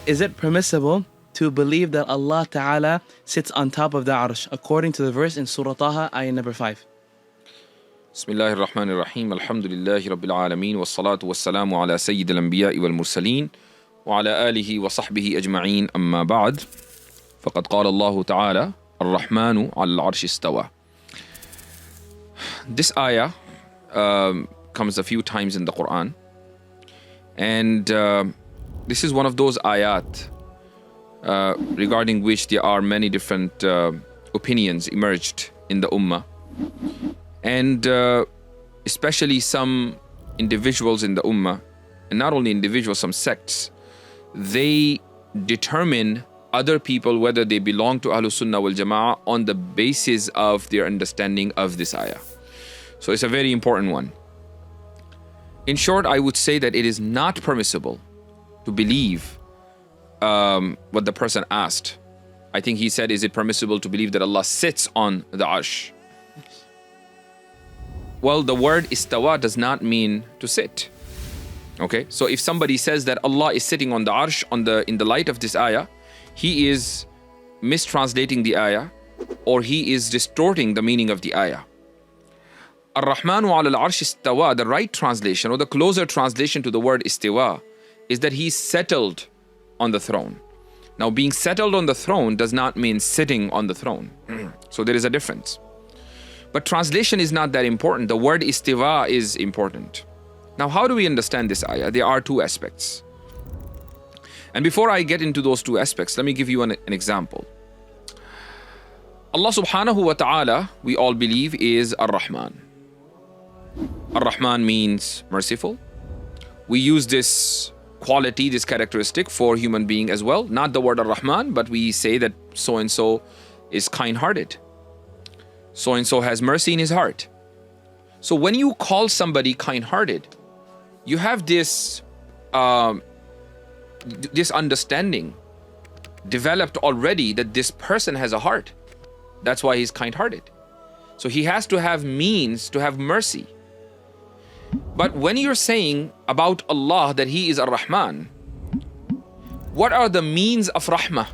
is it permissible to believe that Allah Ta'ala sits on top of the arsh, according to the verse in Surah Taha, ayah number 5? Bismillah ar-Rahman ar-Rahim. Alhamdulillah Rabbil Alameen. Wassalatu wassalamu ala Sayyid al-Anbiya wal Mursaleen. Wa ala alihi wa sahbihi ajma'een. Amma ba'd. Faqad qala Allahu Ta'ala, Ar-Rahmanu al-Arsh istawa. This ayah comes a few times in the Quran. And this is one of those ayat regarding which there are many different opinions emerged in the Ummah. And especially some individuals in the Ummah, and not only individuals, some sects, they determine other people whether they belong to Ahlus Sunnah wal Jama'ah on the basis of their understanding of this ayah. So it's a very important one. In short, I would say that it is not permissible to believe what the person asked. I think he said, is it permissible to believe that Allah sits on the arsh? Well, the word istawa does not mean to sit. Okay, so if somebody says that Allah is sitting on the arsh in the light of this ayah, he is mistranslating the ayah, or he is distorting the meaning of the ayah. Ar-Rahmanu ala al-Arsh istawa, the right translation or the closer translation to the word istiwa, is that he's settled on the throne. Now, being settled on the throne does not mean sitting on the throne. So there is a difference. But translation is not that important. The word istiwa is important. Now, how do we understand this ayah? There are two aspects. And before I get into those two aspects, let me give you an example. Allah subhanahu wa ta'ala, we all believe, is Ar-Rahman. Ar-Rahman means merciful. We use this quality, this characteristic for human being as well. Not the word Ar-Rahman, but we say that so-and-so is kind-hearted. So-and-so has mercy in his heart. So when you call somebody kind-hearted, you have this understanding developed already that this person has a heart. That's why he's kind-hearted. So he has to have means to have mercy. But when you're saying about Allah that He is Ar-Rahman, what are the means of rahmah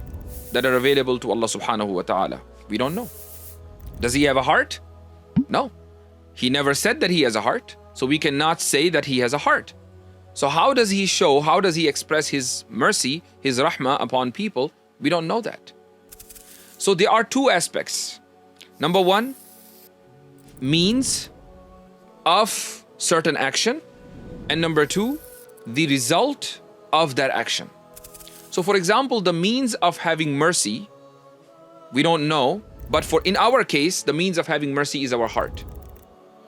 that are available to Allah subhanahu wa ta'ala? We don't know. Does He have a heart? No. He never said that He has a heart, so we cannot say that He has a heart. So how does He show, how does He express His mercy, His rahmah upon people? We don't know that. So there are two aspects. Number one, means of certain action, and number two, the result of that action. So for example, the means of having mercy, we don't know, but in our case, the means of having mercy is our heart.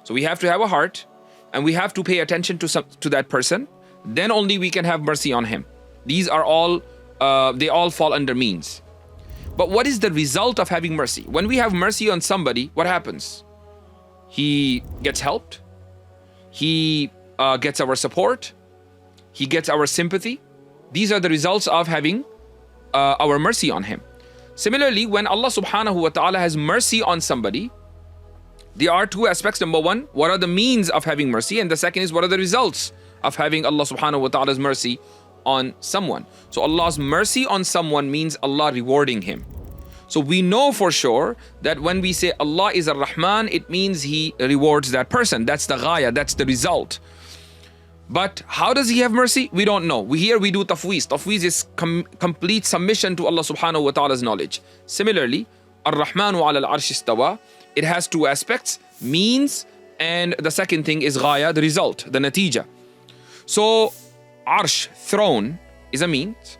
So we have to have a heart, and we have to pay attention to that person, then only we can have mercy on him. These are all, they all fall under means. But what is the result of having mercy? When we have mercy on somebody, what happens? He gets helped. He gets our support. He gets our sympathy. These are the results of having our mercy on him. Similarly, when Allah subhanahu wa ta'ala has mercy on somebody, there are two aspects. Number one, what are the means of having mercy? And the second is, what are the results of having Allah subhanahu wa ta'ala's mercy on someone? So Allah's mercy on someone means Allah rewarding him. So we know for sure that when we say Allah is Ar-Rahman, it means He rewards that person. That's the ghaya, that's the result. But how does He have mercy? We don't know. We do tafweez. Tafweez is complete submission to Allah subhanahu wa ta'ala's knowledge. Similarly, Ar-Rahmanu ala al-Arsh istawa, it has two aspects, means, and the second thing is ghaya, the result, the natija. So Arsh, throne, is a means.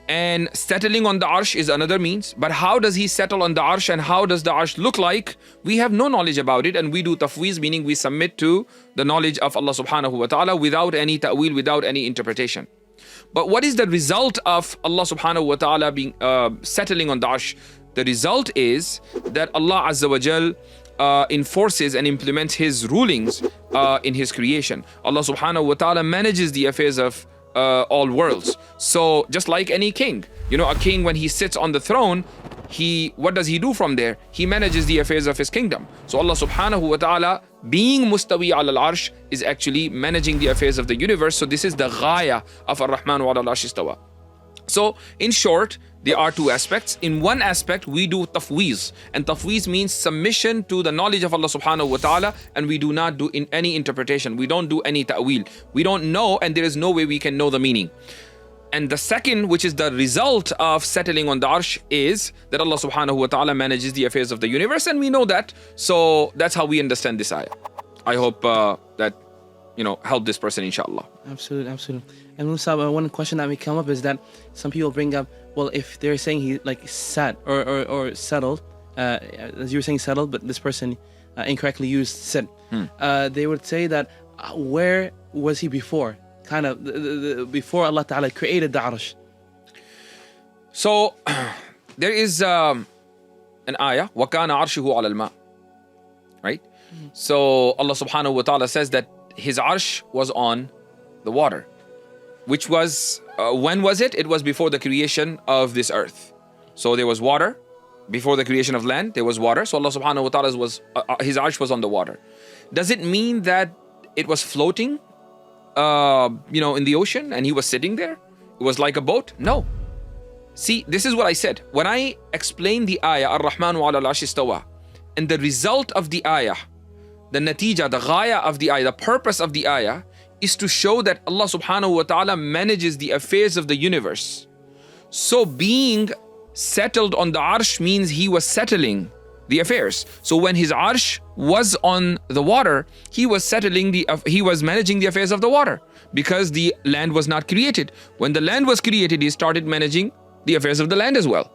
And settling on the arsh is another means. But how does He settle on the arsh, and how does the arsh look like? We have no knowledge about it, and we do tafweez, meaning we submit to the knowledge of Allah subhanahu wa ta'ala without any ta'wil, without any interpretation. But what is the result of Allah subhanahu wa ta'ala being settling on the arsh? The result is that Allah azza wa jal enforces and implements His rulings in His creation. Allah subhanahu wa ta'ala manages the affairs of all worlds. So just like any king, a king, when he sits on the throne, what does he do from there? He manages the affairs of his kingdom. So Allah subhanahu wa ta'ala, being mustawi ala al-arsh, is actually managing the affairs of the universe. So this is the ghaya of Ar-Rahman wa ala al-Arsh istawa. So, in short, there are two aspects. In one aspect, we do tafweez. And tafweez means submission to the knowledge of Allah subhanahu wa ta'ala. And we do not do in any interpretation. We don't do any ta'wil. We don't know, and there is no way we can know the meaning. And the second, which is the result of settling on the arsh, is that Allah subhanahu wa ta'ala manages the affairs of the universe. And we know that. So that's how we understand this ayah. I hope that, help this person, inshallah. Absolutely, absolutely. And Musab, one question that may come up is that some people bring up, well, if they're saying he sat or settled, as you were saying settled, but this person incorrectly used sit, they would say that where was he before? Kind of before Allah Ta'ala created the arsh. So there is an ayah, وَكَانَ عَرْشُهُ عَلَى الْمَاءِ, right? So Allah subhanahu wa ta'ala says that his arsh was on the water, which was, when was it? It was before the creation of this earth. So there was water. Before the creation of land, there was water. So Allah subhanahu wa ta'ala his arsh was on the water. Does it mean that it was floating, in the ocean and he was sitting there? It was like a boat? No. See, this is what I said. When I explained the ayah, Ar-Rahmanu ala al-arsh istawa, and the result of the ayah, the natija, the ghaya of the ayah, the purpose of the ayah, is to show that Allah subhanahu wa ta'ala manages the affairs of the universe. So being settled on the arsh means he was settling the affairs. So when his arsh was on the water, he was managing the affairs of the water, because the land was not created. When the land was created, he started managing the affairs of the land as well.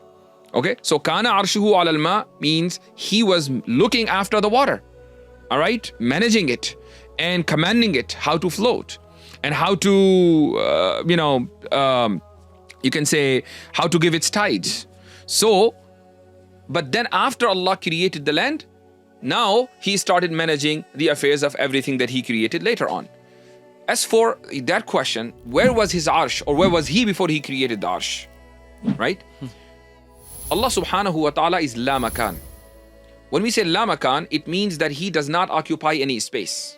Okay, so kana arshuhu ala al-ma means he was looking after the water, all right, managing it and commanding it how to float and how to, you can say how to give its tides. So, but then after Allah created the land, now he started managing the affairs of everything that he created later on. As for that question, where was his arsh, or where was he before he created the arsh? Right? Allah subhanahu wa ta'ala is la makan. When we say la makan, it means that he does not occupy any space.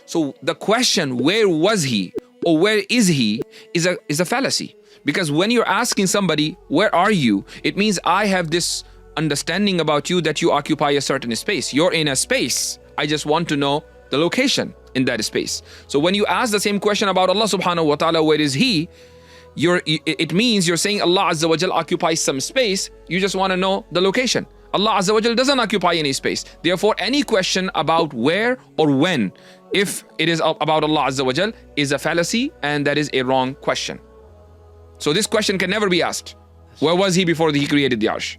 So the question, where was he or where is he, is a fallacy. Because when you're asking somebody, where are you? It means I have this understanding about you that you occupy a certain space. You're in a space. I just want to know the location in that space. So when you ask the same question about Allah subhanahu wa ta'ala, where is he? It means you're saying Allah Azza wa Jal occupies some space. You just want to know the location. Allah Azza wa Jal doesn't occupy any space. Therefore, any question about where or when, if it is about Allah Azza wa Jal, is a fallacy, and that is a wrong question. So this question can never be asked. Where was he before he created the arsh?